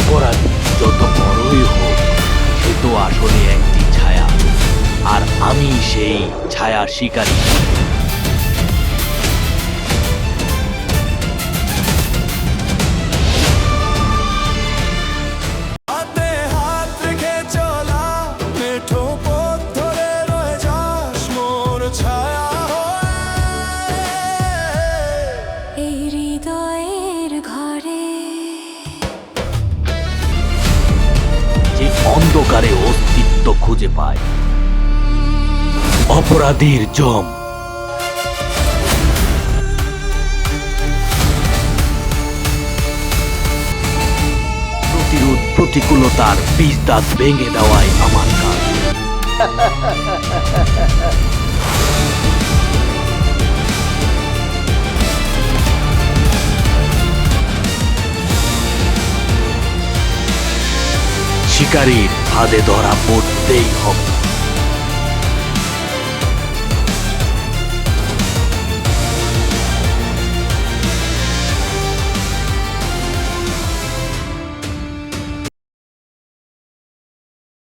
অপরাধী যত বড়ই হোক, সে তো আসলে একটি ছায়া, আর আমি সেই ছায়া শিকারী। হাতে হাত রেখে চলা মেঠো পথ ধরে রয়ে যাস মোর ছায়া হয়ে। এই হৃদয়ের ঘরে যে অন্ধকারে অস্তিত্ব খুঁজে পায়, অপরাধীর জম। প্রতিরোধ, প্রতিকূলতার বীজ দাঁত ভেঙে দেওয়াই আমার কাজ। শিকারীর ফাঁদে ধরা পড়তেই হবে।